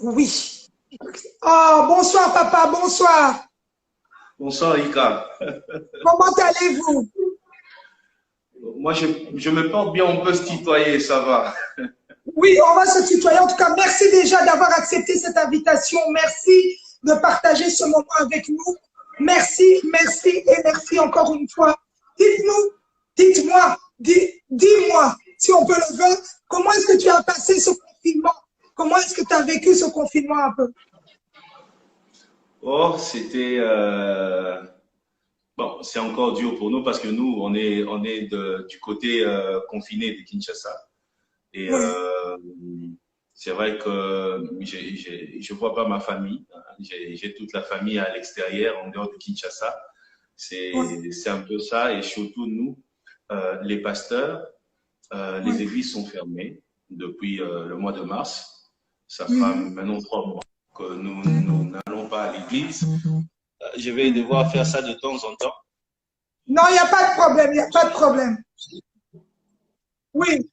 Oui. Oh, bonsoir papa, bonsoir. Bonsoir, Ika. Comment allez-vous? Moi, je me porte bien, on peut se tutoyer, ça va. Oui, on va se tutoyer. En tout cas, merci déjà d'avoir accepté cette invitation. Merci de partager ce moment avec nous. Merci, merci et merci encore une fois. Dites-nous, dites-moi, dis-moi, si on peut le faire, comment est-ce que tu as passé ce confinement? Comment est-ce que tu as vécu ce confinement un peu? Oh, c'était bon, c'est encore dur pour nous parce que nous, on est du côté confiné de Kinshasa. Et Oui, c'est vrai que je vois pas ma famille. J'ai toute la famille à l'extérieur, en dehors de Kinshasa. oui, C'est un peu ça. Et surtout, nous, les pasteurs, les oui. églises sont fermées depuis le mois de mars. Ça fera Mhm, maintenant 3 mois que nous n'allons pas à l'église. Je vais devoir faire ça de temps en temps. non, il n'y a pas de problème, il n'y a pas de problème. Oui,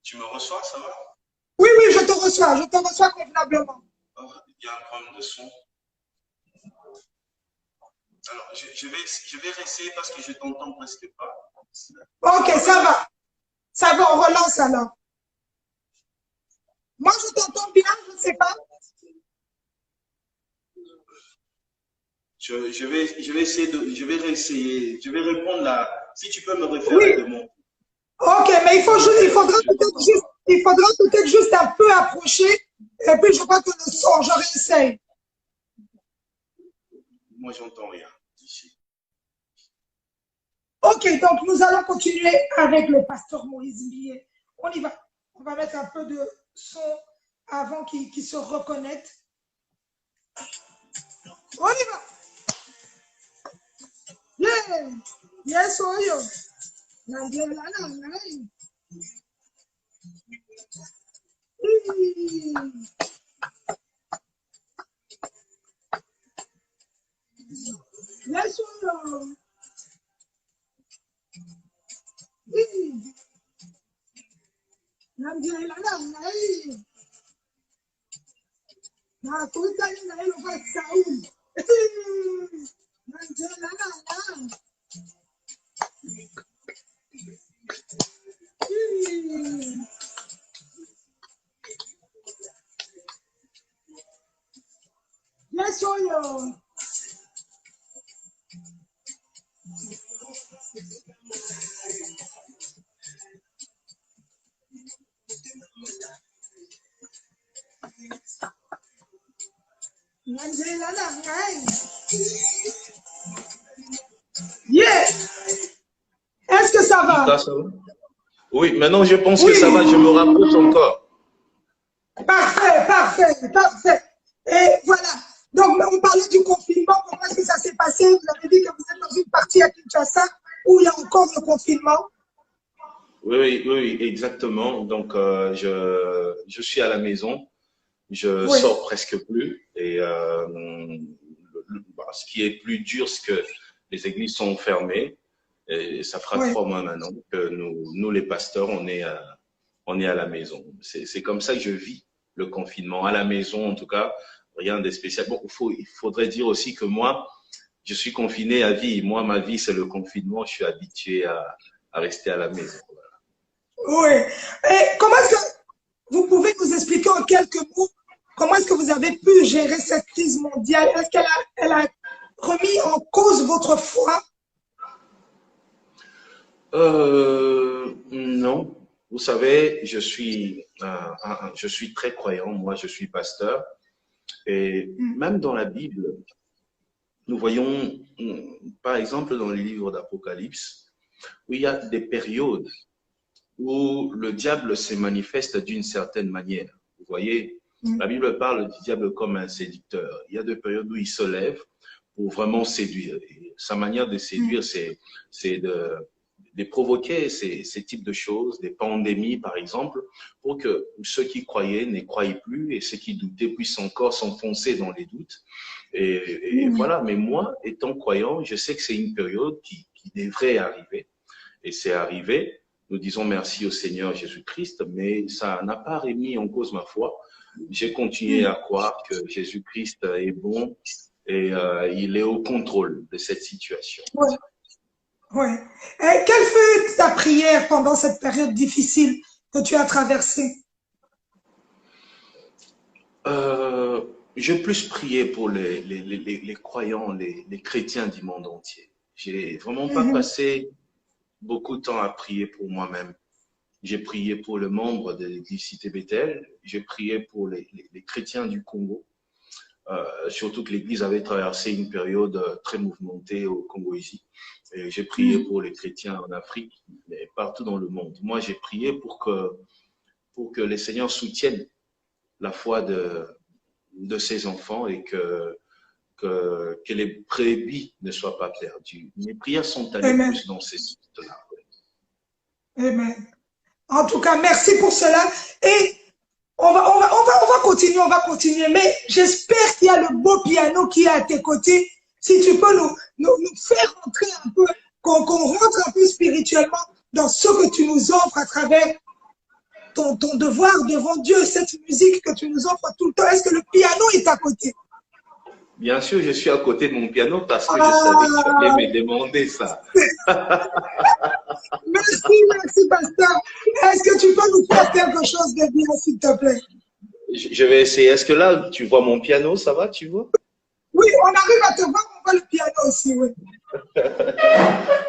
Tu me reçois, ça va? oui, oui, je te reçois convenablement. Oh, il y a un problème de son. Alors, je vais réessayer parce que je t'entends presque pas. Ok, Ça va maintenant? ça va, on relance alors. Moi, je t'entends bien, je ne sais pas. Je vais essayer je vais réessayer, je vais répondre là. Si tu peux me refaire la Oui, demande. ok, mais Je t'entends pas. il faudra peut-être juste un peu approcher. Et puis, je crois que le son, je réessaye. Moi, j'entends rien ici. Ok, donc nous allons continuer avec le pasteur Moïse Millet. On y va. On va mettre un peu de son avant qu'il se reconnecte. On y va. Yeah. Yes, oh yo. Yes, oh yo. Yes, oh yo. Yeah. Est-ce que ça va? Ika, ça va? Oui, maintenant je pense que ça va, je Oui. me rapproche encore. Parfait, parfait, parfait. Et voilà. Donc, on parlait du confinement. Comment est-ce que ça s'est passé? Vous avez dit que vous êtes dans une partie à Kinshasa où il y a encore le confinement. Oui, oui, oui, oui, exactement. Donc, je suis à la maison, je Oui, sors presque plus. Et ce qui est plus dur, c'est que les églises sont fermées. Et ça fera oui. 3 mois maintenant que nous les pasteurs, on est à la maison. C'est comme ça que je vis le confinement. À la maison, en tout cas, rien de spécial. Bon, il faudrait dire aussi que moi, je suis confiné à vie. Moi, ma vie, c'est le confinement. Je suis habitué à rester à la maison. Oui. Et comment est-ce que vous pouvez nous expliquer en quelques mots comment est-ce que vous avez pu gérer cette crise mondiale? Est-ce elle a remis en cause votre foi? Non. Vous savez, je suis très croyant. Moi, je suis pasteur. Et même dans la Bible, nous voyons, par exemple, dans les livres d'Apocalypse, où il y a des périodes où le diable se manifeste d'une certaine manière. Vous voyez, la Bible parle du diable comme un séducteur. Il y a des périodes où il se lève pour vraiment séduire. Et sa manière de séduire, c'est de provoquer ces types de choses, des pandémies par exemple, pour que ceux qui croyaient ne croient plus et ceux qui doutaient puissent encore s'enfoncer dans les doutes. Et voilà, mais moi, étant croyant, je sais que c'est une période qui devrait arriver. Et c'est arrivé. Nous disons merci au Seigneur Jésus-Christ, mais ça n'a pas remis en cause ma foi. j'ai continué à croire que Jésus-Christ est bon et il est au contrôle de cette situation. Ouais, ouais. Et quelle fut ta prière pendant cette période difficile que tu as traversée? J'ai plus prié pour les croyants, les chrétiens du monde entier. J'ai vraiment pas passé beaucoup de temps à prier pour moi-même. J'ai prié pour le membre de l'église Cité Bethel. J'ai prié pour les chrétiens du Congo. Surtout que l'église avait traversé une période très mouvementée au Congo ici. Et j'ai prié pour les chrétiens en Afrique, mais partout dans le monde. Moi, j'ai prié pour que les seigneurs soutiennent la foi de ses enfants et que les brebis ne soient pas perdues. Mes prières sont allées Amen. plus dans ces sens-là. Amen. En tout cas, merci pour cela. Et on va continuer. Mais j'espère qu'il y a le beau piano qui est à tes côtés. Si tu peux nous faire rentrer un peu, qu'on rentre un peu spirituellement dans ce que tu nous offres à travers ton devoir devant Dieu, cette musique que tu nous offres tout le temps. Est-ce que le piano est à côté? Bien sûr, je suis à côté de mon piano parce que je savais que tu allais me demander ça. Merci, pasteur. Est-ce que tu peux nous faire quelque chose de bien, s'il te plaît? Je vais essayer. Est-ce que là, tu vois mon piano, ça va, tu vois? Oui, on arrive à te voir, on voit le piano aussi, oui.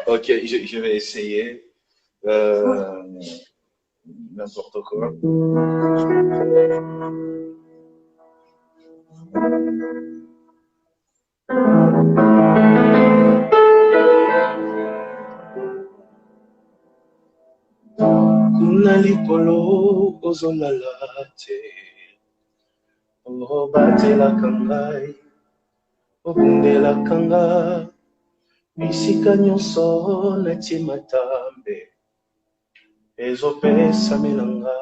Ok, je vais essayer. N'importe quoi. Nalikolo ozolala te, obatelaka ngai, obundelaka nga, bisika nyonso natie matambe, ezopesamela nga,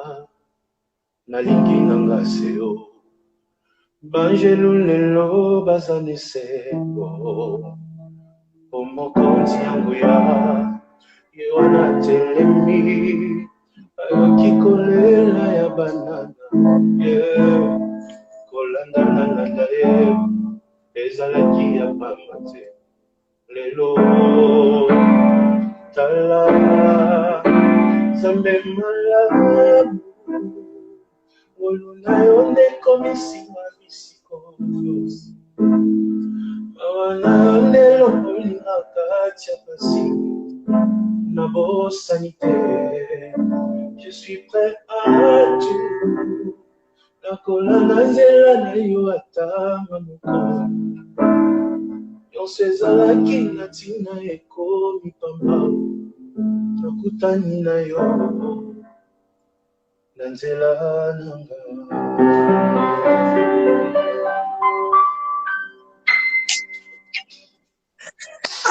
nalingi nanga seo, banjelu lelo baza neseko, omokonzi yango ya ye wana telemi, ayoki kolela ya banana, kolandana ye ezalaki ya pamba te, lelo tala Zambe malamu olu na yo nde komisima bisiko nyonso, mawa na yo nde lokolingaka tia pasi na bosani te. Je suis prêt à tout, nakolanda nzela na yo ata moko nyonso ezalaki na ntina ekomi pamba, nakutani na yo na nzela nanga.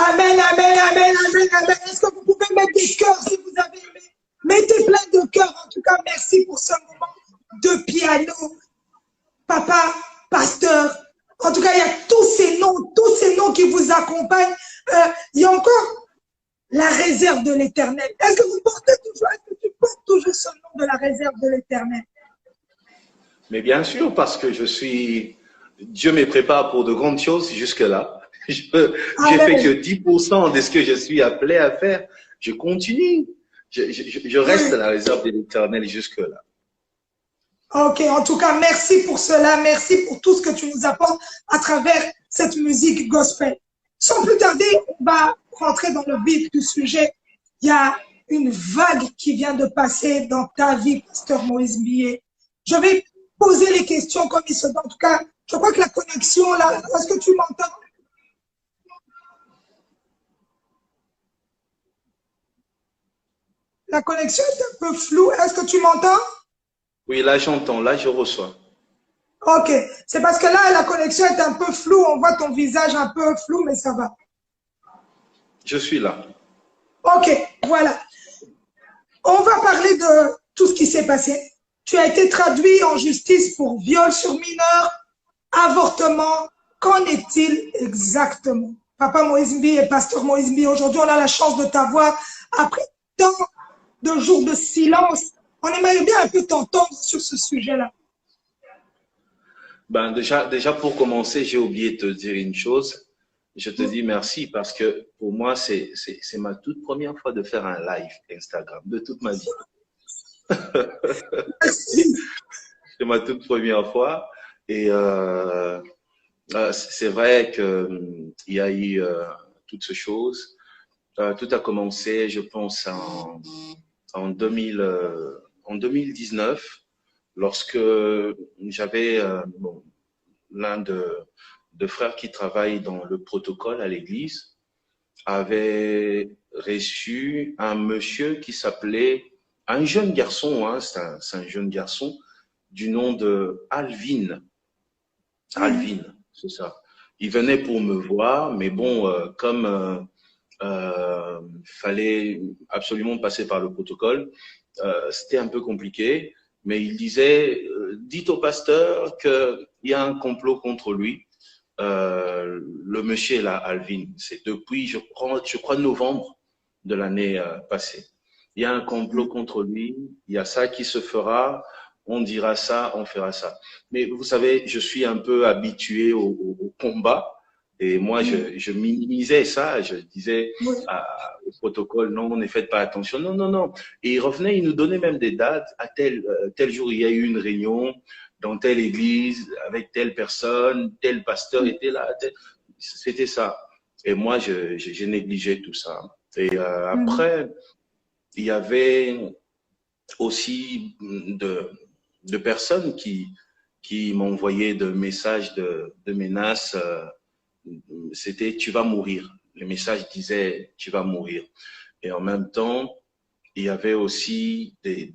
Amen, amen, amen, amen, amen. Est-ce que vous pouvez mettre des cœurs si vous avez aimé? Mettez plein de cœurs. En tout cas, merci pour ce moment de piano. Papa, pasteur. En tout cas, il y a tous ces noms qui vous accompagnent. Il y a encore la réserve de l'Éternel. Est-ce que vous portez toujours, est-ce que tu portes toujours ce nom de la réserve de l'Éternel? Mais bien sûr, parce que Dieu me prépare pour de grandes choses jusque-là. J'ai fait que 10% de ce que je suis appelé à faire. Je continue. Je reste à la réserve de l'Éternel jusque-là. Ok, en tout cas, merci pour cela. Merci pour tout ce que tu nous apportes à travers cette musique gospel. Sans plus tarder, on va rentrer dans le vif du sujet. Il y a une vague qui vient de passer dans ta vie, pasteur Moïse Mbié. Je vais poser les questions comme il se doit. En tout cas, je crois que la connexion, là, est-ce que tu m'entends? La connexion est un peu floue. Est-ce que tu m'entends? Oui, là, j'entends. Là, je reçois. Ok. C'est parce que là, la connexion est un peu floue. On voit ton visage un peu flou, mais ça va. Je suis là. Ok, voilà. On va parler de tout ce qui s'est passé. Tu as été traduit en justice pour viol sur mineur, avortement. Qu'en est-il exactement? Papa Moïse Mbié et pasteur Moïse Mbié, aujourd'hui, on a la chance de t'avoir après tant de jours de silence. On aimerait bien un peu t'entendre sur ce sujet-là. Ben déjà pour commencer, j'ai oublié de te dire une chose. Je te dis merci parce que pour moi, c'est ma toute première fois de faire un live Instagram de toute ma vie. Merci. C'est ma toute première fois. Et c'est vrai que il y a eu toutes ces choses. Tout a commencé, je pense, en 2000, en 2019, lorsque j'avais bon, l'un de frères qui travaille dans le protocole à l'église avait reçu un monsieur qui s'appelait, un jeune garçon, hein, c'est un jeune garçon du nom de Alvin. Alvin, c'est ça. Il venait pour me voir, mais bon, comme fallait absolument passer par le protocole, c'était un peu compliqué, mais il disait, dites au pasteur qu'il y a un complot contre lui. Le monsieur là, Alvin, c'est depuis, je crois, novembre de l'année passée. Il y a un complot contre lui, il y a ça qui se fera, on dira ça, on fera ça. Mais vous savez, je suis un peu habitué au combat et moi, je minimisais ça, je disais au protocole, non, ne faites pas attention, non, non, non. Et il revenait, il nous donnait même des dates, à tel jour, il y a eu une réunion, dans telle église, avec telle personne, tel pasteur était là. C'était ça. Et moi, j'ai négligé tout ça. Et après, il y avait aussi de personnes qui m'envoyaient de messages de menaces. C'était « tu vas mourir ». Le message disait « tu vas mourir ». Et en même temps, il y avait aussi des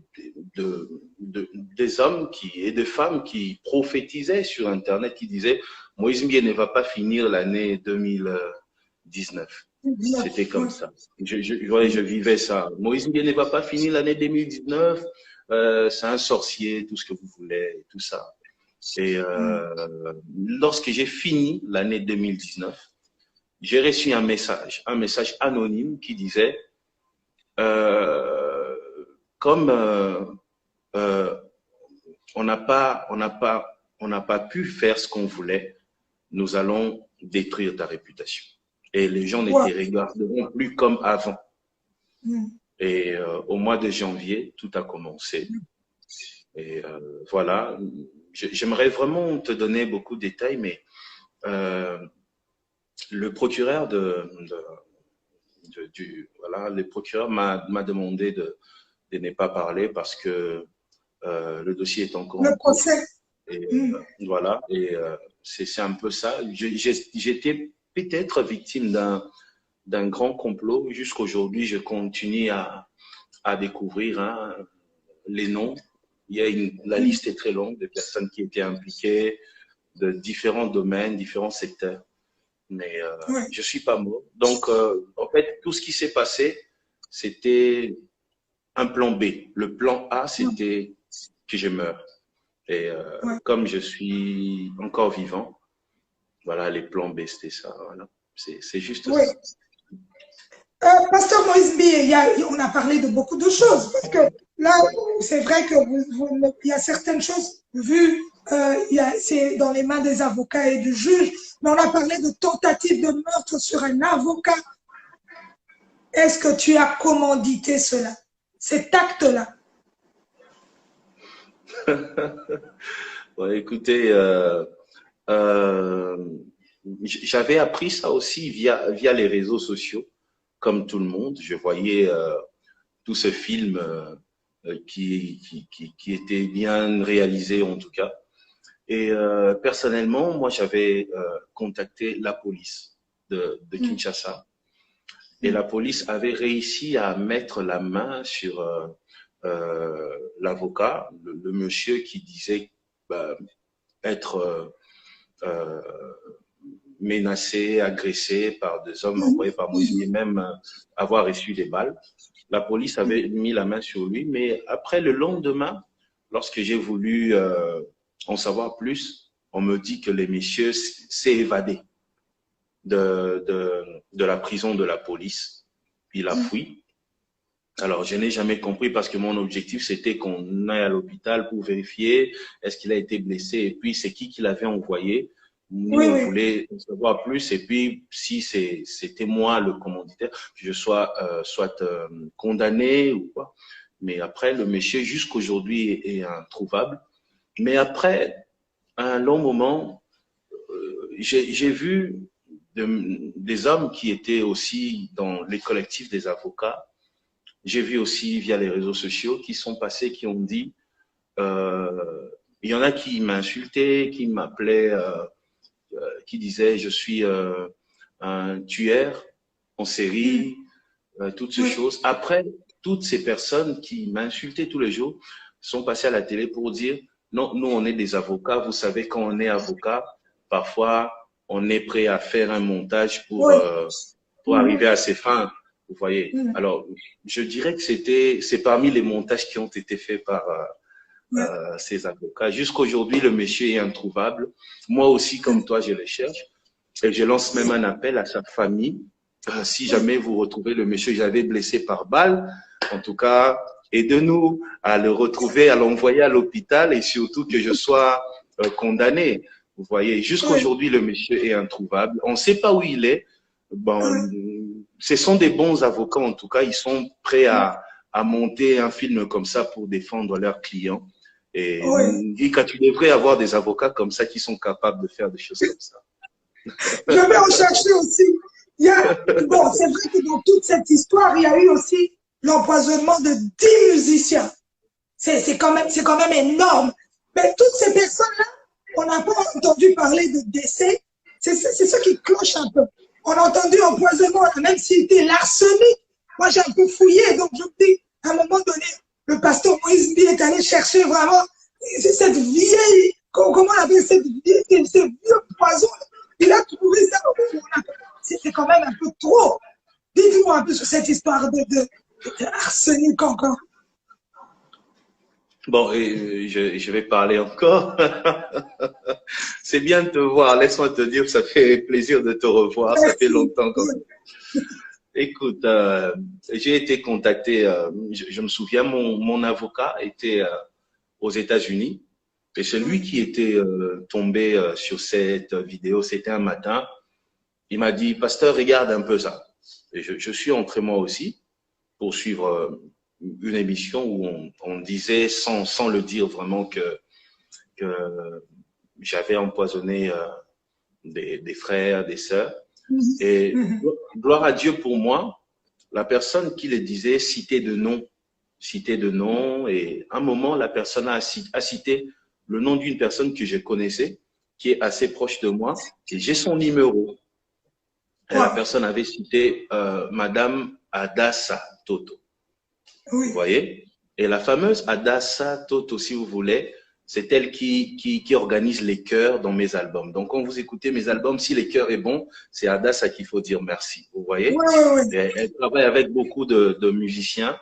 hommes et des femmes qui prophétisaient sur Internet, qui disaient Moïse Mbie ne va pas finir l'année 2019. C'était comme ça. Je vivais ça. Moïse Mbie ne va pas finir l'année 2019. C'est un sorcier, tout ce que vous voulez, tout ça. Et lorsque j'ai fini l'année 2019, j'ai reçu un message anonyme qui disait comme on n'a pas pu faire ce qu'on voulait, nous allons détruire ta réputation. Et les gens ne te regarderont plus comme avant. Et au mois de janvier, tout a commencé. Et voilà, j'aimerais vraiment te donner beaucoup de détails, mais le procureur le procureur m'a demandé de ne pas parler parce que le dossier est encore en cours. Et voilà, et c'est un peu ça. J'étais peut-être victime d'un grand complot. Jusqu'aujourd'hui, je continue à découvrir les noms. La liste est très longue de personnes qui étaient impliquées de différents domaines, différents secteurs. Mais je ne suis pas mort. Donc, en fait, tout ce qui s'est passé, c'était un plan B. Le plan A, c'était que je meure. Et comme je suis encore vivant, voilà, les plans B, c'était ça. Voilà. C'est juste ça. Pasteur Moïse Mbie, on a parlé de beaucoup de choses. Parce que là, c'est vrai qu'il y a certaines choses, vu c'est dans les mains des avocats et du juge, mais on a parlé de tentative de meurtre sur un avocat. Est-ce que tu as commandité cela, cet acte-là? Bon, écoutez, j'avais appris ça aussi via les réseaux sociaux, comme tout le monde. Je voyais tout ce film qui était bien réalisé en tout cas. Et personnellement, moi, j'avais contacté la police de Kinshasa. Et la police avait réussi à mettre la main sur l'avocat, le monsieur qui disait être menacé, agressé par des hommes envoyés par Moïse, même avoir reçu des balles. La police avait mis la main sur lui, mais après le lendemain, lorsque j'ai voulu en savoir plus, on me dit que le monsieur s'est évadé de la prison de la police. Il a fui. Alors, je n'ai jamais compris parce que mon objectif, c'était qu'on aille à l'hôpital pour vérifier est-ce qu'il a été blessé et puis c'est qui l'avait envoyé. Nous, Oui, on oui. voulait en savoir plus et puis si c'était moi le commanditaire, que je sois soit condamné ou quoi. Mais après, le monsieur jusqu'aujourd'hui est introuvable. Mais après un long moment, j'ai vu des hommes qui étaient aussi dans les collectifs des avocats. J'ai vu aussi via les réseaux sociaux qui sont passés, qui ont dit, il y en a qui m'insultaient, qui m'appelaient, qui disaient je suis un tueur en série, toutes ces Oui, choses. Après, toutes ces personnes qui m'insultaient tous les jours sont passées à la télé pour dire non, nous on est des avocats. Vous savez, quand on est avocat, parfois on est prêt à faire un montage oui. pour arriver à ses fins. Vous voyez. Mhm. Alors, je dirais que c'est parmi les montages qui ont été faits par ces avocats. Jusqu'aujourd'hui, le monsieur est introuvable. Moi aussi, comme toi, je le cherche. Et je lance même un appel à sa famille. Si jamais vous retrouvez le monsieur que j'avais blessé par balle, en tout cas, aidez-nous à le retrouver, à l'envoyer à l'hôpital et surtout que je sois condamné. Vous voyez, Oui, jusqu'aujourd'hui, le monsieur est introuvable. On ne sait pas où il est. Bon, ce sont des bons avocats, en tout cas, ils sont prêts à monter un film comme ça pour défendre leurs clients. Et oui. quand tu devrais avoir des avocats comme ça qui sont capables de faire des choses comme ça. Je vais en chercher aussi. Il y a, bon, c'est vrai que dans toute cette histoire, il y a eu aussi l'empoisonnement de 10 musiciens. C'est quand même énorme. Mais toutes ces personnes-là, on n'a pas entendu parler de décès. C'est ce qui cloche un peu. On a entendu empoisonnement, même s'il était l'arsenic. Moi, j'ai un peu fouillé, donc je me dis, à un moment donné, le pasteur Moïse Mbi est allé chercher vraiment cette vieille, comment on appelle cette vieille, ce vieux poison. Il a trouvé ça. C'est quand même un peu trop. Dites-moi un peu sur cette histoire de arsenic encore. Bon, et je vais parler encore. C'est bien de te voir. Laisse-moi te dire, ça fait plaisir de te revoir. Ça fait Merci. longtemps quand même. Écoute, j'ai été contacté, je me souviens, mon avocat était aux États-Unis et celui qui était tombé sur cette vidéo, c'était un matin. Il m'a dit, pasteur, regarde un peu ça. Et je suis entré moi aussi pour suivre une émission où on disait, sans le dire vraiment, que j'avais empoisonné des frères, des sœurs. Et gloire à Dieu pour moi, la personne qui le disait citait de nom. Et à un moment, la personne a cité le nom d'une personne que je connaissais, qui est assez proche de moi, et j'ai son numéro. Et la personne avait cité Madame Adassa Toto. Oui. Vous voyez? Et la fameuse Adassa Toto, si vous voulez, c'est elle qui organise les chœurs dans mes albums. Donc, quand vous écoutez mes albums, si les chœurs est bon, c'est Adassa qu'il faut dire merci. Vous voyez? Elle travaille avec beaucoup de musiciens.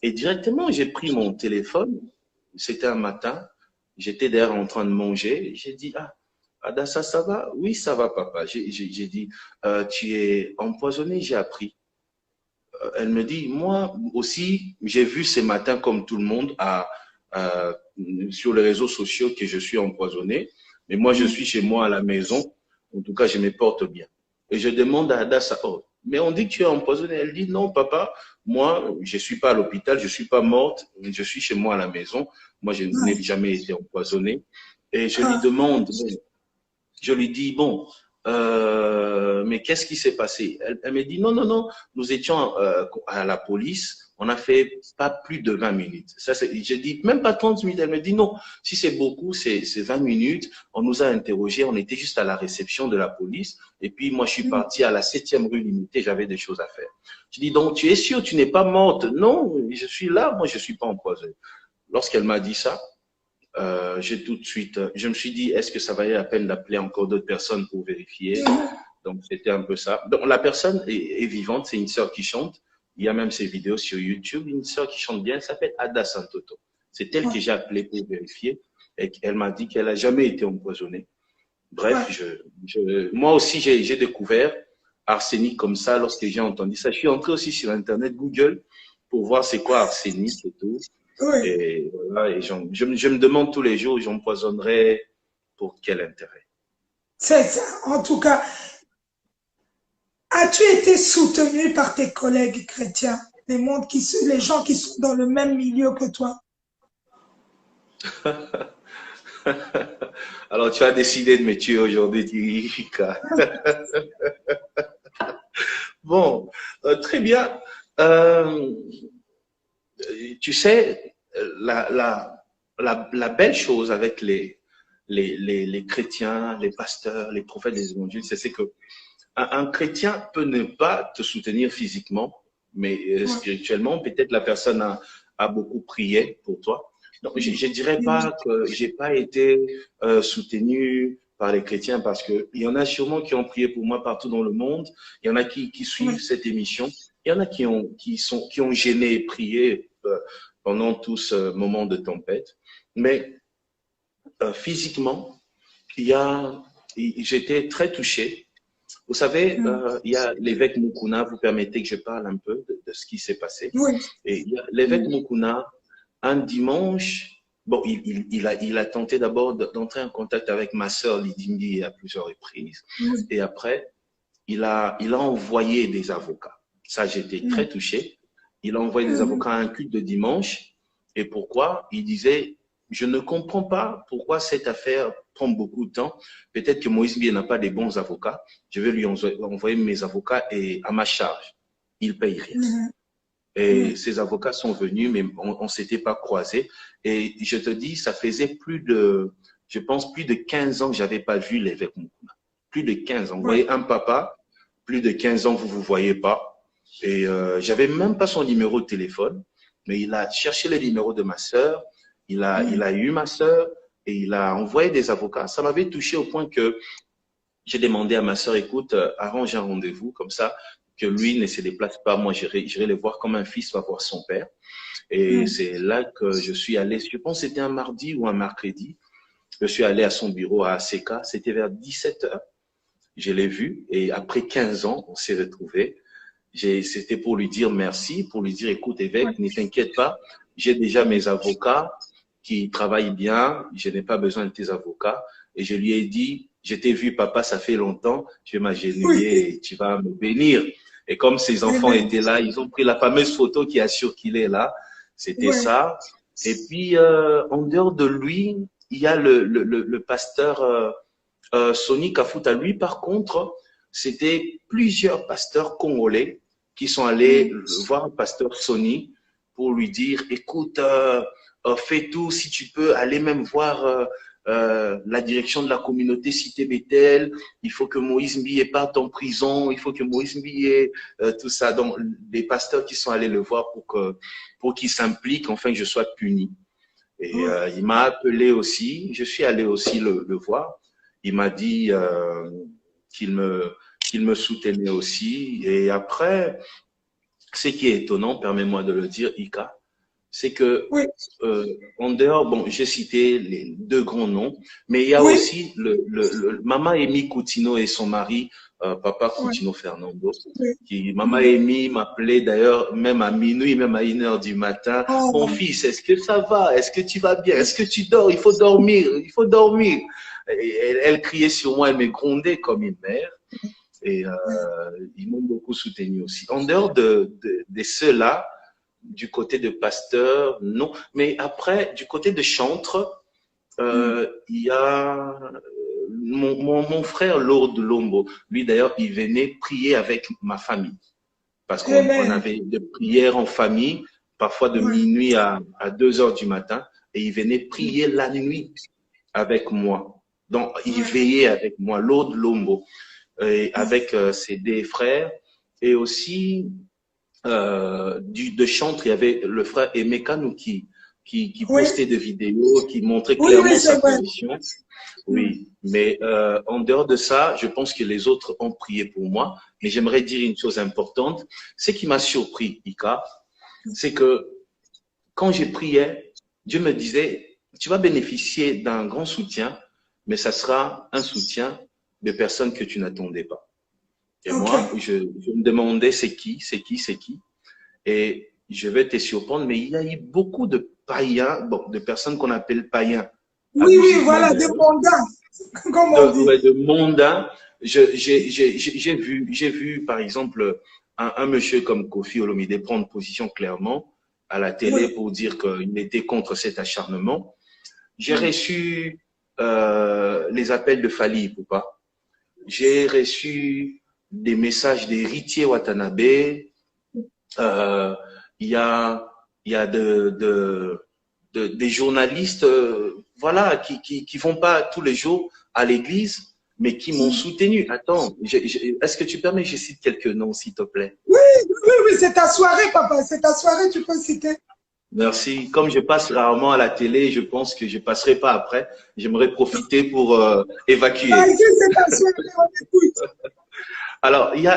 Et directement, j'ai pris mon téléphone. C'était un matin. J'étais derrière en train de manger. J'ai dit, ah, Adassa, ça va? Oui, ça va, papa. J'ai dit, tu es empoisonné, j'ai appris. Elle me dit, moi aussi, j'ai vu ce matin, comme tout le monde, sur les réseaux sociaux que je suis empoisonné. Mais moi, je suis chez moi à la maison. En tout cas, je me porte bien. Et je demande à Adassa, oh, mais on dit que tu es empoisonné. Elle dit, non, papa, moi, je ne suis pas à l'hôpital, je ne suis pas morte, je suis chez moi à la maison. Moi, je n'ai jamais été empoisonné. Et je lui demande, je lui dis, bon, mais qu'est-ce qui s'est passé? Elle me dit, non, non, non, nous étions à la police, on a fait pas plus de 20 minutes. Ça, je dis, même pas 30 minutes. Elle me dit, non, si c'est beaucoup, c'est 20 minutes. On nous a interrogés, on était juste à la réception de la police. Et puis, moi, je suis parti à la 7e rue limitée, j'avais des choses à faire. Je dis, donc, tu es sûr, tu n'es pas morte? Non, je suis là, moi, je suis pas empoisonnée. Lorsqu'elle m'a dit ça, j'ai tout de suite, je me suis dit, est-ce que ça valait la peine d'appeler encore d'autres personnes pour vérifier? Donc, c'était un peu ça. Donc, la personne est vivante, c'est une sœur qui chante. Il y a même ses vidéos sur YouTube. Une sœur qui chante bien, elle s'appelle Ada Santoto. C'est elle que j'ai appelée pour vérifier. Et elle m'a dit qu'elle n'a jamais été empoisonnée. Bref, moi aussi, j'ai découvert arsenic comme ça lorsque j'ai entendu ça. Je suis entré aussi sur Internet, Google, pour voir c'est quoi arsenic et tout. Oui, Et voilà, et je me demande tous les jours, j'empoisonnerais pour quel intérêt? c'est ça. En tout cas, as-tu été soutenu par tes collègues chrétiens, les gens qui sont dans le même milieu que toi? Alors, tu as décidé de me tuer aujourd'hui, Tirika. Bon, très bien. Euh, Tu sais, la belle chose avec les chrétiens, les pasteurs, les prophètes des évangiles, c'est que un chrétien peut ne pas te soutenir physiquement, mais Ouais. spirituellement, peut-être la personne a beaucoup prié pour toi. Donc, je dirais pas que j'ai pas été soutenu par les chrétiens parce que il y en a sûrement qui ont prié pour moi partout dans le monde. Il y en a qui Ouais. suivent cette émission. Il y en a qui ont gêné et prié pendant tout ce moment de tempête. Mais physiquement, j'étais très touché. Vous savez, il y a l'évêque Mukuna, vous permettez que je parle un peu de ce qui s'est passé. Oui. Et il y a l'évêque Mukuna, un dimanche, bon, il a tenté d'abord d'entrer en contact avec ma sœur Lidimbi à plusieurs reprises. Oui. Et après, il a envoyé des avocats. Ça, j'étais très touché. Il a envoyé des avocats à un culte de dimanche. Et pourquoi? Il disait, je ne comprends pas pourquoi cette affaire prend beaucoup de temps. Peut-être que Moïse Bié n'a pas des bons avocats. Je vais lui envoyer mes avocats et à ma charge. Il paye rien. Et ces avocats sont venus, mais on ne s'était pas croisés. Et je te dis, ça faisait je pense, plus de 15 ans que j'avais pas vu l'évêque Mukuna. Plus de 15 ans. Vous voyez, un papa, plus de 15 ans, vous voyez pas. Et j'avais même pas son numéro de téléphone, mais il a cherché le numéro de ma sœur. Il a eu ma sœur et il a envoyé des avocats. Ça m'avait touché au point que j'ai demandé à ma sœur, écoute, arrange un rendez-vous comme ça, que lui ne se déplace pas. Moi, j'irai le voir comme un fils va voir son père. Et c'est là que je suis allé, je pense que c'était un mardi ou un mercredi. Je suis allé à son bureau à ACK, c'était vers 17 heures. Je l'ai vu et après 15 ans, on s'est retrouvés. C'était pour lui dire merci, pour lui dire, écoute, évêque, ne t'inquiète pas, j'ai déjà mes avocats qui travaillent bien, je n'ai pas besoin de tes avocats. Et je lui ai dit, je t'ai vu, papa, ça fait longtemps, je vais m'agenouiller et tu vas me bénir. Et comme ses enfants étaient là, ils ont pris la fameuse photo qui assure qu'il est là. C'était ça. Et puis, en dehors de lui, il y a le pasteur Sonny Kafuta. Lui, par contre, c'était plusieurs pasteurs congolais qui sont allés voir le pasteur Sonny pour lui dire, écoute, fais tout, si tu peux, aller même voir la direction de la communauté Cité Bethel, il faut que Moïse Mbiye parte en prison, il faut que Moïse Mbiye, tout ça. Donc, des pasteurs qui sont allés le voir pour qu'il s'implique, enfin que je sois puni. Et il m'a appelé aussi, je suis allé aussi le voir. Il m'a dit qu'il me soutenait aussi. Et après, ce qui est étonnant, permets-moi de le dire, Ika, c'est que en dehors, bon, j'ai cité les deux grands noms, mais il y a aussi le Maman Amy Coutinho et son mari, Papa Coutinho Fernando. Maman Amy m'appelait d'ailleurs même à minuit, même à 1 heure du matin. Mon fils, est-ce que ça va? Est-ce que tu vas bien? Est-ce que tu dors? Il faut dormir, il faut dormir. Et elle criait sur moi, elle me grondait comme une mère. Et ils m'ont beaucoup soutenu aussi. En dehors de ceux-là, du côté de Pasteur, non. Mais après, du côté de Chantre, il y a mon frère Lord Lombo. Lui, d'ailleurs, il venait prier avec ma famille. Parce qu'on avait des prières en famille, parfois de minuit à 2 heures du matin. Et il venait prier la nuit avec moi. Donc, il veillait avec moi, Lord Lombo, et avec ses deux frères. Et aussi, de chantre, il y avait le frère Emeka Nuki qui postait des vidéos, qui montrait clairement sa condition. Oui, mais en dehors de ça, je pense que les autres ont prié pour moi. Mais j'aimerais dire une chose importante. Ce qui m'a surpris, Ika, c'est que quand je priais, Dieu me disait, tu vas bénéficier d'un grand soutien, mais ça sera un soutien de personnes que tu n'attendais pas. Et moi, je me demandais c'est qui. Et je vais te surprendre, mais il y a eu beaucoup de païens, bon, de personnes qu'on appelle païens, Oui, oui, abusivement voilà, des d'ailleurs, mondains, comme on dit. ouais, de mondains. J'ai vu, par exemple, un monsieur comme Kofi Olomide prendre position clairement à la télé Oui. pour dire qu'il était contre cet acharnement. J'ai Mm. reçu les appels de Fali Ipupa. J'ai reçu des messages d'Héritier Watanabe. Euh, Il y a, il y a des journalistes voilà, qui vont pas tous les jours à l'église, mais qui m'ont soutenu. Attends, est-ce que tu permets que je cite quelques noms, s'il te plaît? Oui, oui, oui, c'est ta soirée, papa. C'est ta soirée, tu peux citer. Merci. Comme je passe rarement à la télé, je pense que je passerai pas après. J'aimerais profiter pour évacuer. Vas-y, c'est ta soirée, on écoute. Alors, il y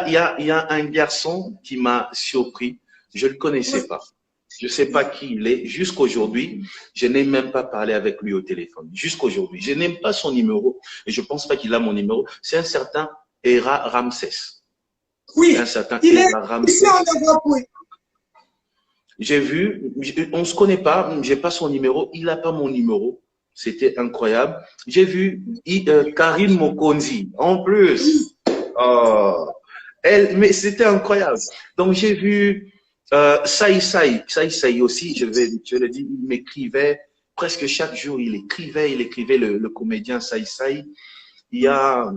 a un garçon qui m'a surpris. Je ne le Oui. connaissais pas. Je ne sais pas qui il est. Jusqu'aujourd'hui, je n'ai même pas parlé avec lui au téléphone. Jusqu'aujourd'hui. Je n'aime pas son numéro et je ne pense pas qu'il a mon numéro. C'est un certain Hera Ramsès. Un Oui, certain il est Hera ici Ramsès. en Europe, oui. J'ai vu, on ne se connaît pas, j'ai pas son numéro, il n'a pas mon numéro. C'était incroyable. J'ai vu Karine Mokonzi, en plus. Oh, elle, mais c'était incroyable. Donc j'ai vu Saï Saï aussi, je le dis, il m'écrivait presque chaque jour, il écrivait le comédien Saï Saï. Il y a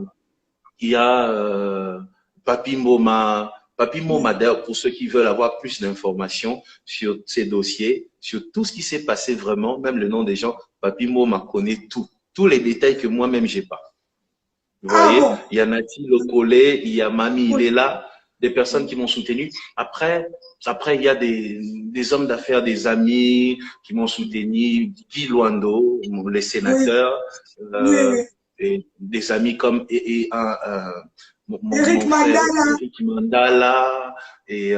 il y a Papi Moma. Papi Moma, d'ailleurs, pour ceux qui veulent avoir plus d'informations sur ces dossiers, sur tout ce qui s'est passé vraiment, même le nom des gens, Papi Moma connaît tout. Tous les détails que moi-même, j'ai pas. Vous Ah voyez, bon? il y a Nati Lokole, il y a Mami, il Oui. est là, des personnes qui m'ont soutenu. Après, il y a des hommes d'affaires, des amis qui m'ont soutenu, Guy Luando, les Oui, sénateurs, oui, euh, oui. et des amis comme Eric mon frère Mandala. Eric Mandala et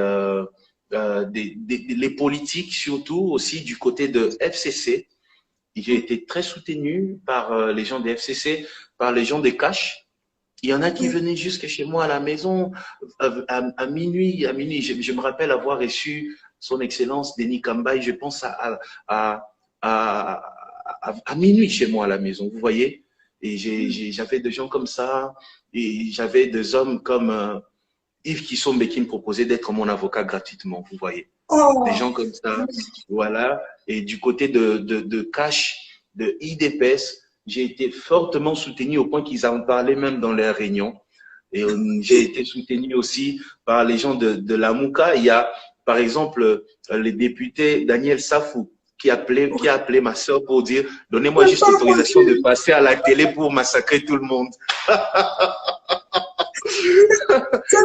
les politiques surtout aussi du côté de FCC. J'ai été très soutenu par les gens des FCC, par les gens des Cash. Il y en a qui Oui. venaient jusque chez moi à la maison à minuit. À minuit, je me rappelle avoir reçu son Excellence Denis Kambaï, je pense à, à, à minuit chez moi à la maison, vous voyez. Et j'avais des gens comme ça, et j'avais des hommes comme Yves Kissombe qui me proposait d'être mon avocat gratuitement, vous voyez. Des Oh, gens comme ça, voilà. Et du côté de Cash, de IDPS, j'ai été fortement soutenu au point qu'ils en parlaient même dans leurs réunions. Et j'ai été soutenu aussi par les gens de la Mouka. Il y a, par exemple, le député Daniel Safou qui a appelé ma soeur pour dire donnez-moi c'est juste pas l'autorisation de possible. passer à la télé pour massacrer tout le monde.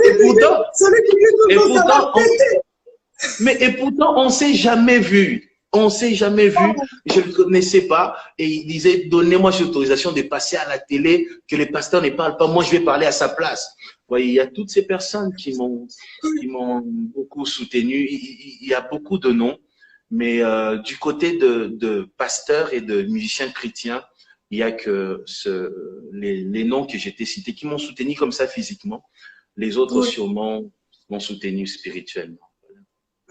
Et pourtant, Celui qui dit et toujours ça va pourtant, péter. et pourtant, on s'est jamais vu. On s'est jamais vu. Oh, Je ne le connaissais pas. Et il disait, donnez-moi cette autorisation de passer à la télé, que les pasteurs ne parlent pas. Moi, je vais parler à sa place. Vous voyez, il y a toutes ces personnes qui m'ont beaucoup soutenu. Il y a beaucoup de noms. Mais du côté de pasteurs et de musiciens chrétiens, il y a que les noms que j'ai cités qui m'ont soutenu comme ça physiquement. Les autres, oui, sûrement, m'ont soutenu spirituellement.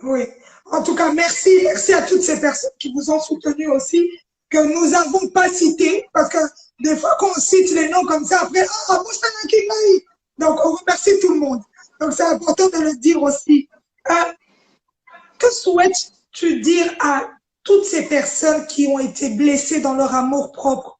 oui. En tout cas, merci. Merci à toutes ces personnes qui vous ont soutenu aussi, que nous n'avons pas cité, parce que des fois qu'on cite les noms comme ça, après, ah, Moussana Kingaï. Donc, on remercie tout le monde. Donc, c'est important de le dire aussi. Que souhaites-tu dire à toutes ces personnes qui ont été blessées dans leur amour propre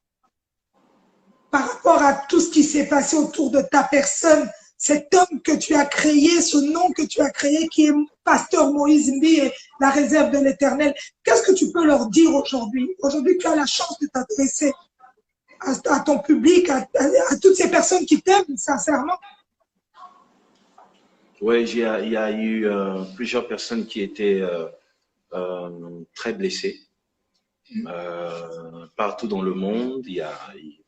par rapport à tout ce qui s'est passé autour de ta personne, cet homme que tu as créé, ce nom que tu as créé, qui est Pasteur Moïse Mbi et la réserve de l'Éternel. Qu'est-ce que tu peux leur dire aujourd'hui? Aujourd'hui, tu as la chance de t'adresser à ton public, à toutes ces personnes qui t'aiment sincèrement. Oui, il y a eu plusieurs personnes qui étaient très blessées partout dans le monde.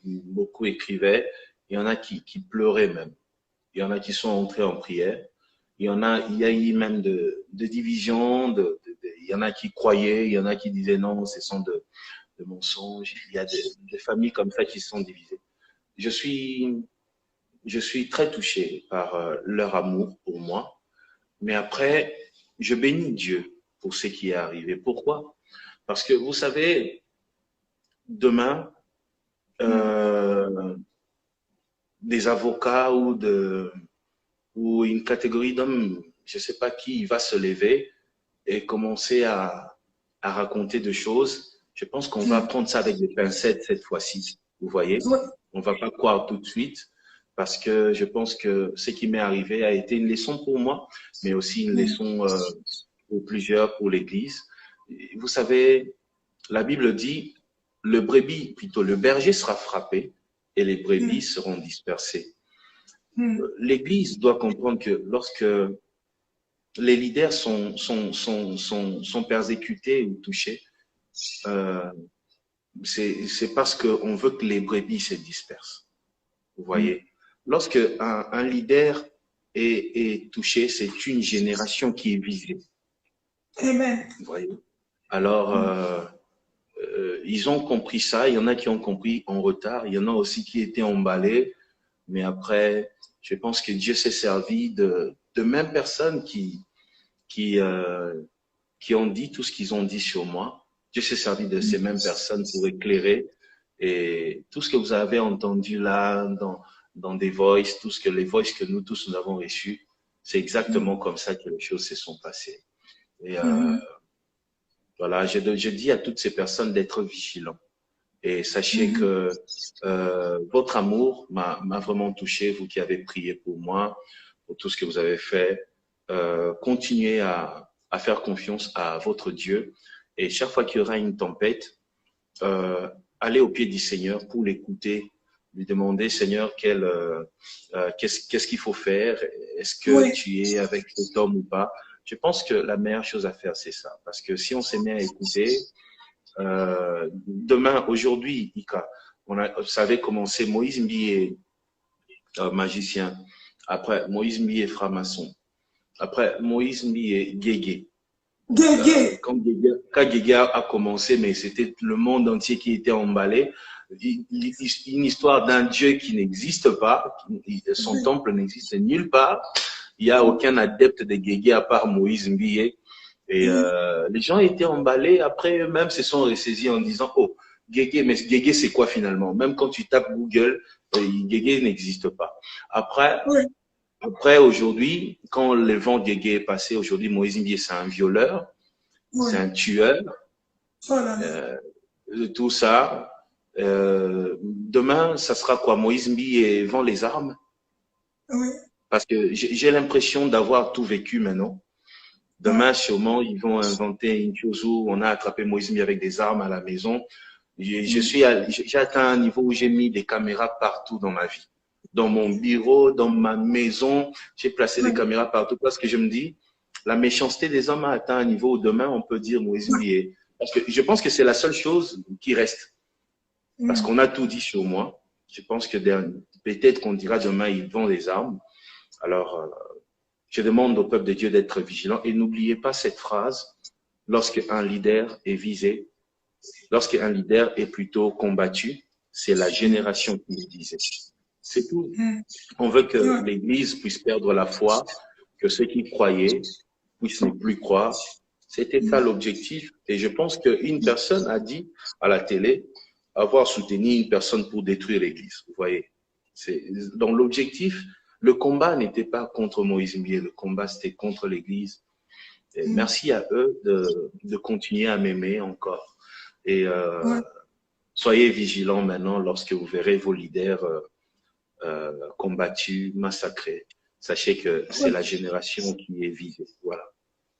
Beaucoup écrivaient. Il y en a qui pleuraient même. Il y en a qui sont entrés en prière. Il y a eu même de divisions. Il y en a qui croyaient, il y en a qui disaient non, ce sont de mensonges. Il y a des familles comme ça qui sont divisées. Je suis très touché par leur amour pour moi. Mais après, je bénis Dieu pour ce qui est arrivé. Pourquoi? Parce que vous savez, demain, des avocats ou une catégorie d'hommes, je ne sais pas qui, va se lever et commencer à raconter des choses. Je pense qu'on va prendre ça avec des pincettes cette fois-ci, vous voyez. On ne va pas croire tout de suite parce que je pense que ce qui m'est arrivé a été une leçon pour moi, mais aussi une leçon pour plusieurs, pour l'Église. Vous savez, la Bible dit, le berger sera frappé et les brebis seront dispersées. L'Église doit comprendre que lorsque les leaders sont persécutés ou touchés, c'est parce qu'on veut que les brebis se dispersent. Vous voyez, lorsque un leader est touché, c'est une génération qui est visée. Amen. Vous voyez. Alors, ils ont compris ça. Il y en a qui ont compris en retard. Il y en a aussi qui étaient emballés. Mais après, je pense que Dieu s'est servi de mêmes personnes qui ont dit tout ce qu'ils ont dit sur moi. Dieu s'est servi de ces mêmes personnes pour éclairer. Et tout ce que vous avez entendu là, dans des voices, les voices que nous tous nous avons reçus, c'est exactement comme ça que les choses se sont passées. Et voilà, je dis à toutes ces personnes d'être vigilants. Et sachez que votre amour m'a vraiment touché, vous qui avez prié pour moi, pour tout ce que vous avez fait. Continuez à faire confiance à votre Dieu. Et chaque fois qu'il y aura une tempête, allez au pied du Seigneur pour l'écouter, lui demander, Seigneur, qu'est-ce qu'il faut faire? Est-ce que tu es avec cet homme ou pas? Je pense que la meilleure chose à faire, c'est ça. Parce que si on s'est mis à écouter, demain, aujourd'hui, vous savez comment c'est. Moïse Mbi est magicien. Après, Moïse Mbi est franc-maçon. Après, Moïse Mbi est guégué. Quand Guégué a commencé, mais c'était le monde entier qui était emballé. Une histoire d'un Dieu qui n'existe pas. Son temple n'existe nulle part. Il n'y a aucun adepte de Guégué à part Moïse Mbi. Et les gens étaient emballés. Après, eux-mêmes se sont ressaisis en disant, oh, Guégué, mais Guégué, c'est quoi finalement? Même quand tu tapes Google, Guégué n'existe pas. Après, aujourd'hui, quand le vent Guégué est passé, aujourd'hui, Moïse Mbi, c'est un violeur, c'est un tueur, tout ça. Demain, ça sera quoi? Moïse Mbi vend les armes? Parce que j'ai l'impression d'avoir tout vécu maintenant. Demain, sûrement, ils vont inventer une chose où on a attrapé Moïse Mbi avec des armes à la maison. J'ai atteint un niveau où j'ai mis des caméras partout dans ma vie. Dans mon bureau, dans ma maison, j'ai placé des caméras partout parce que je me dis, la méchanceté des hommes a atteint un niveau où demain, on peut dire Moïse Mbi. Parce que je pense que c'est la seule chose qui reste. Parce qu'on a tout dit sur moi. Je pense que peut-être qu'on dira demain, ils vendent des armes. Alors, je demande au peuple de Dieu d'être vigilant. Et n'oubliez pas cette phrase, lorsqu'un leader est visé, lorsqu'un leader est plutôt combattu, c'est la génération qui le disait. C'est tout. On veut que l'Église puisse perdre la foi, que ceux qui croyaient puissent ne plus croire. C'était ça l'objectif. Et je pense qu'une personne a dit à la télé avoir soutenu une personne pour détruire l'Église. Vous voyez, dans l'objectif, le combat n'était pas contre Moïse Mbi, le combat c'était contre l'Église. Merci à eux de continuer à m'aimer encore. Et soyez vigilants maintenant lorsque vous verrez vos leaders combattus, massacrés. Sachez que c'est la génération qui est visée. Voilà.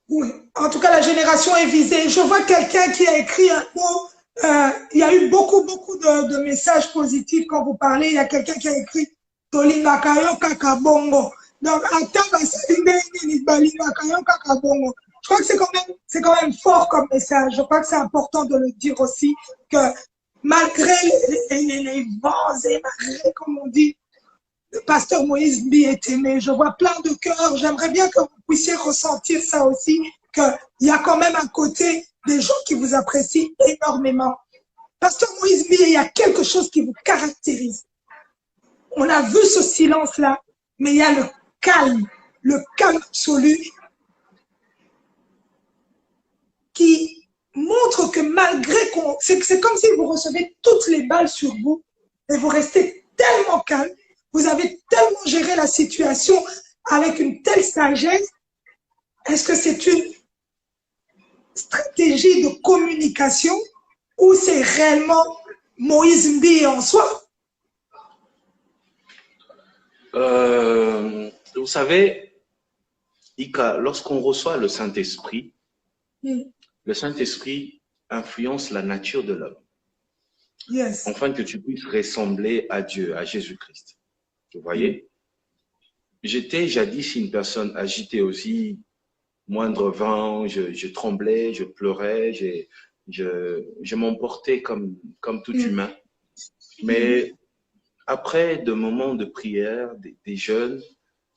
Oui, en tout cas, la génération est visée. Je vois quelqu'un qui a écrit un mot. Il y a eu beaucoup de messages positifs quand vous parlez. Il y a quelqu'un qui a écrit Tolingakayo Kakabongo. Donc, je crois que c'est quand même fort comme message. Je crois que c'est important de le dire aussi que malgré les vents et malgré, comme on dit, le pasteur Moïse Mbi est aimé. Je vois plein de cœurs. J'aimerais bien que vous puissiez ressentir ça aussi, qu'il y a quand même un côté des gens qui vous apprécient énormément. Pasteur Moïse Mbi, il y a quelque chose qui vous caractérise. On a vu ce silence-là, mais il y a le calme absolu. c'est comme si vous recevez toutes les balles sur vous et vous restez tellement calme. Vous avez tellement géré la situation avec une telle sagesse. Est-ce que c'est une stratégie de communication ou c'est réellement Moïse Mbi en soi? Vous savez, Ika, lorsqu'on reçoit le Saint-Esprit, le Saint-Esprit influence la nature de l'homme. Yes. Afin que tu puisses ressembler à Dieu, à Jésus-Christ. Vous voyez? J'étais jadis une personne agitée aussi, moindre vent, je tremblais, je pleurais, je m'emportais comme tout humain. Mais après de moments de prière, des jeûnes,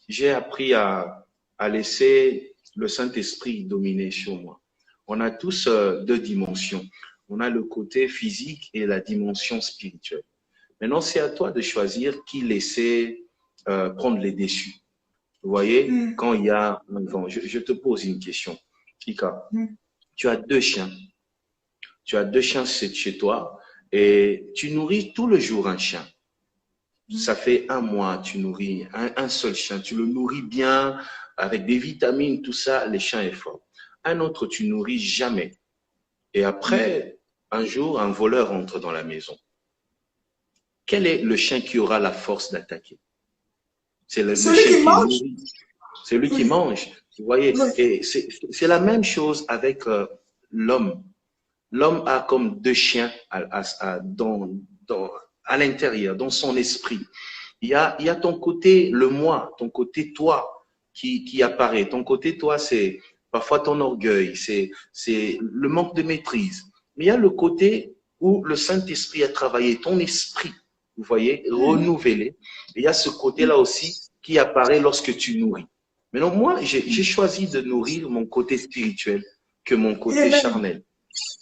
j'ai appris à laisser le Saint-Esprit dominer sur moi. On a tous deux dimensions. On a le côté physique et la dimension spirituelle. Maintenant, c'est à toi de choisir qui laisser prendre les déçus. Vous voyez, quand il y a un vent, je te pose une question. Ika, tu as 2 chiens. Tu as 2 chiens chez toi et tu nourris tout le jour un chien. Ça fait 1 mois, tu nourris un seul chien. Tu le nourris bien avec des vitamines, tout ça, le chien est fort. Un autre, tu nourris jamais. Et après, un jour, un voleur entre dans la maison. Quel est le chien qui aura la force d'attaquer? C'est le chien qui mange. C'est lui qui mange. Vous voyez, et c'est la même chose avec l'homme. L'homme a comme 2 chiens à l'intérieur, dans son esprit. Il y a ton côté, le moi, ton côté toi qui apparaît. Ton côté toi, c'est parfois ton orgueil, c'est le manque de maîtrise. Mais il y a le côté où le Saint-Esprit a travaillé, ton esprit, vous voyez, renouvelé. Et il y a ce côté-là aussi qui apparaît lorsque tu nourris. Maintenant, moi, j'ai choisi de nourrir mon côté spirituel que mon côté charnel.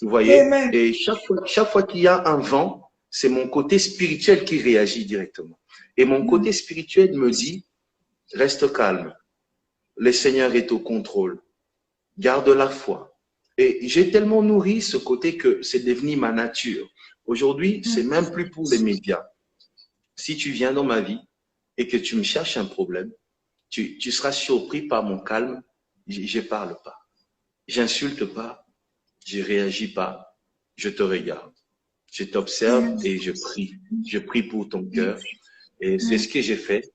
Vous voyez? Et chaque fois qu'il y a un vent, c'est mon côté spirituel qui réagit directement. Et mon côté spirituel me dit, reste calme. Le Seigneur est au contrôle. Garde la foi. Et j'ai tellement nourri ce côté que c'est devenu ma nature. Aujourd'hui, c'est même plus pour les médias. Si tu viens dans ma vie et que tu me cherches un problème, tu seras surpris par mon calme. Je parle pas. J'insulte pas. Je réagis pas. Je te regarde. Je t'observe et je prie. Je prie pour ton cœur. Et c'est ce que j'ai fait.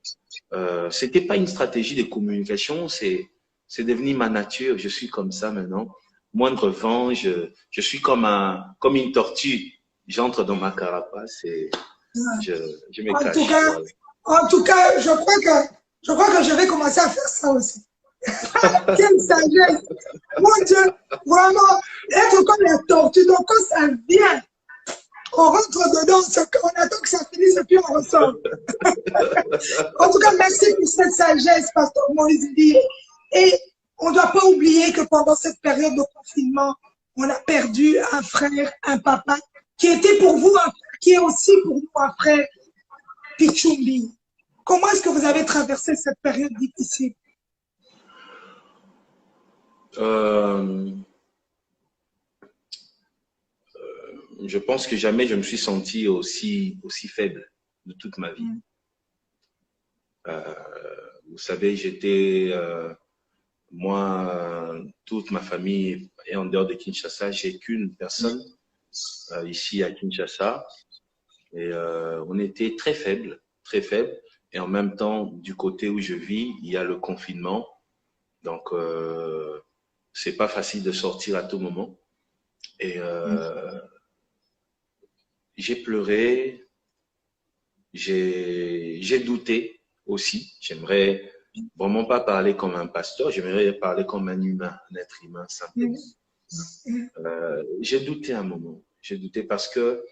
C'était pas une stratégie de communication. C'est devenu ma nature. Je suis comme ça maintenant. Moindre vent, je suis comme une tortue. J'entre dans ma carapace et je me cache. En tout cas, je crois que je vais commencer à faire ça aussi. Quelle sagesse! Mon Dieu, vraiment, être comme la tortue. Donc, quand ça vient, on rentre dedans, on attend que ça finisse et puis on ressort. En tout cas, merci pour cette sagesse, Pasteur Moïse Mbi. Et on ne doit pas oublier que pendant cette période de confinement, on a perdu un frère, un papa, qui était pour vous un frère, qui est aussi pour nous un frère, Pichumbi. Comment est-ce que vous avez traversé cette période difficile? Je pense que jamais je me suis senti aussi faible de toute ma vie. Vous savez, j'étais, moi, toute ma famille est en dehors de Kinshasa. J'ai qu'une personne ici à Kinshasa. Et on était très faible, très faible. Et en même temps, du côté où je vis, il y a le confinement. Donc, c'est pas facile de sortir à tout moment. Et j'ai pleuré, j'ai douté aussi. J'aimerais vraiment pas parler comme un pasteur, j'aimerais parler comme un humain, un être humain simplement. J'ai douté un moment. J'ai douté parce que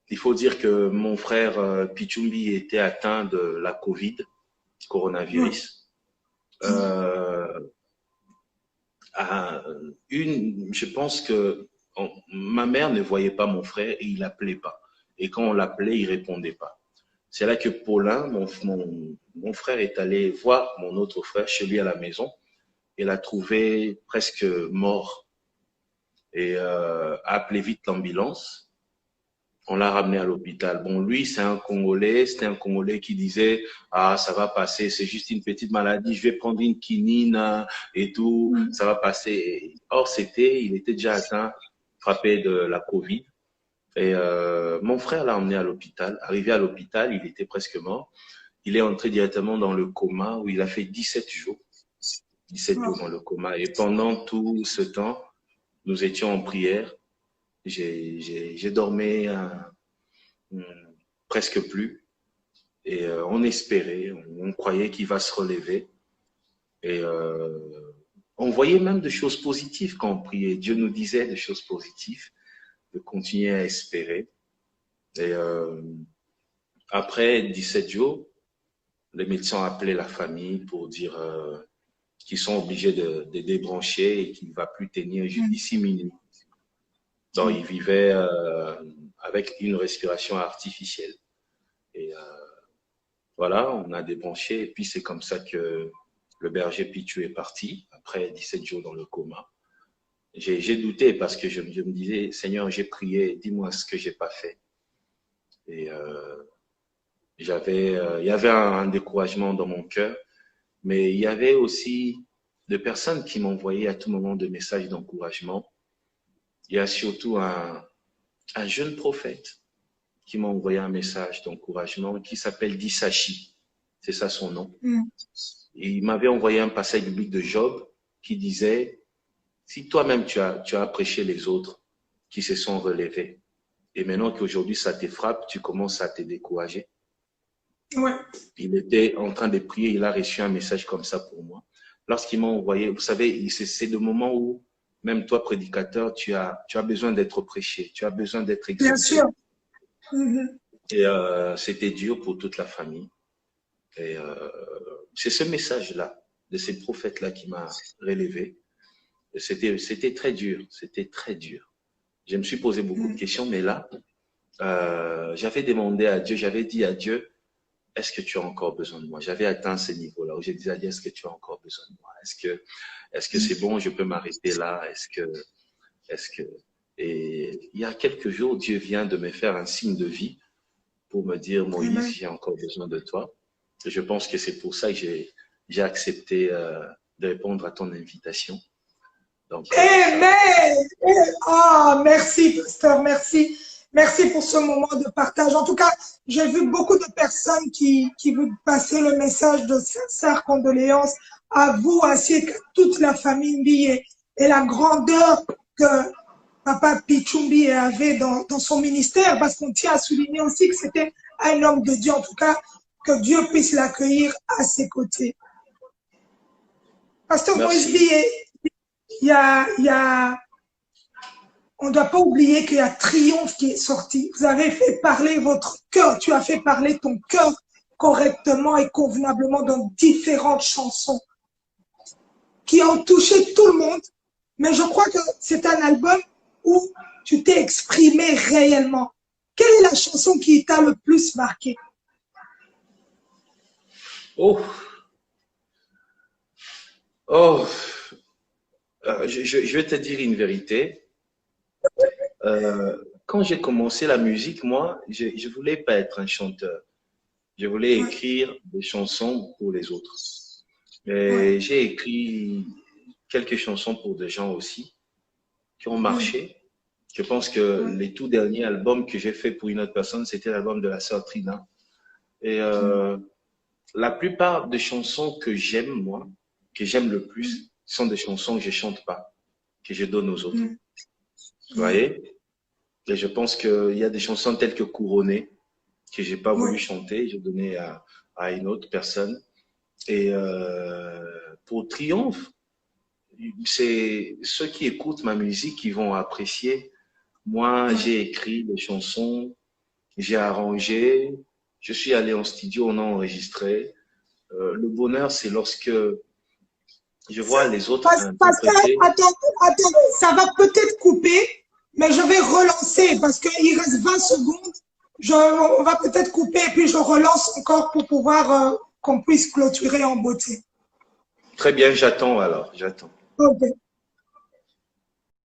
il faut dire que mon frère Pichumbi était atteint de la Covid, coronavirus. Je pense que ma mère ne voyait pas mon frère et il l'appelait pas. Et quand on l'appelait, il répondait pas. C'est là que Paulin, mon frère, est allé voir mon autre frère chez lui à la maison et l'a trouvé presque mort. et a appelé vite l'ambulance. On l'a ramené à l'hôpital. Bon, lui, c'est un Congolais. C'était un Congolais qui disait, ah, ça va passer, c'est juste une petite maladie, je vais prendre une quinine et tout, ça va passer. Or, il était déjà atteint, frappé de la Covid. Et mon frère l'a emmené à l'hôpital. Arrivé à l'hôpital, il était presque mort. Il est entré directement dans le coma où il a fait 17 jours. 17 jours dans le coma. Et pendant tout ce temps, nous étions en prière. J'ai dormi presque plus et on espérait, on croyait qu'il va se relever et on voyait même des choses positives quand on priait. Dieu nous disait des choses positives, de continuer à espérer. Et après 17 jours, les médecins ont appelé la famille pour dire qu'ils sont obligés de débrancher et qu'il ne va plus tenir d'ici minuit. Donc, il vivait avec une respiration artificielle. Et voilà, on a débranché. Et puis, c'est comme ça que le berger Pichu est parti, après 17 jours dans le coma. J'ai douté parce que je me disais, Seigneur, j'ai prié, dis-moi ce que je n'ai pas fait. Et il y avait un découragement dans mon cœur, mais il y avait aussi des personnes qui m'envoyaient à tout moment des messages d'encouragement. Il y a surtout un jeune prophète qui m'a envoyé un message d'encouragement qui s'appelle Disachi. C'est ça son nom. Et il m'avait envoyé un passage biblique de Job qui disait, si toi-même tu as prêché les autres qui se sont relevés, et maintenant qu'aujourd'hui ça te frappe, tu commences à te décourager. Ouais. Il était en train de prier, il a reçu un message comme ça pour moi. Lorsqu'il m'a envoyé, vous savez, c'est le moment où même toi, prédicateur, tu as besoin d'être prêché, tu as besoin d'être exaucé. Bien sûr. Et c'était dur pour toute la famille. Et c'est ce message-là, de ces prophètes-là qui m'a relevé. C'était très dur, c'était très dur. Je me suis posé beaucoup de questions, mais là, j'avais demandé à Dieu, j'avais dit à Dieu, est-ce que tu as encore besoin de moi? J'avais atteint ce niveau-là où j'ai dit à Dieu, est-ce que tu as encore besoin de moi? Est-ce que c'est bon, je peux m'arrêter là? Et il y a quelques jours, Dieu vient de me faire un signe de vie pour me dire, Moïse, j'ai encore besoin de toi. Et je pense que c'est pour ça que j'ai accepté de répondre à ton invitation. Donc, Amen! Ah, merci, pasteur, merci. Merci pour ce moment de partage. En tout cas, j'ai vu beaucoup de personnes qui vous passaient le message de sincères condoléances à vous, ainsi qu'à toute la famille Mbiye et la grandeur que Papa Pichumbi avait dans son ministère, parce qu'on tient à souligner aussi que c'était un homme de Dieu. En tout cas, que Dieu puisse l'accueillir à ses côtés. Pasteur Moïse Mbiye, on ne doit pas oublier qu'il y a Triomphe qui est sorti. Vous avez fait parler votre cœur, tu as fait parler ton cœur correctement et convenablement dans différentes chansons qui ont touché tout le monde. Mais je crois que c'est un album où tu t'es exprimé réellement. Quelle est la chanson qui t'a le plus marqué? Oh, je vais te dire une vérité. Quand j'ai commencé la musique, moi, je ne voulais pas être un chanteur. Je voulais écrire des chansons pour les autres. Mais j'ai écrit quelques chansons pour des gens aussi qui ont marché. Je pense que les tout derniers albums que j'ai fait pour une autre personne, c'était l'album de la sœur Trina. Et la plupart des chansons que j'aime, moi, que j'aime le plus, sont des chansons que je ne chante pas, que je donne aux autres. Vous voyez? Et je pense qu'il y a des chansons telles que Couronné, que je n'ai pas voulu chanter, j'ai donné à une autre personne. Et pour Triomphe, c'est ceux qui écoutent ma musique qui vont apprécier. Moi, j'ai écrit des chansons, j'ai arrangé, je suis allé en studio, on a enregistré. Le bonheur, c'est lorsque je vois les autres interpréter. Attends, ça va peut-être couper, mais je vais relancer parce qu'il reste 20 secondes. On va peut-être couper et puis je relance encore pour pouvoir qu'on puisse clôturer en beauté. Très bien, j'attends alors, j'attends. Ok.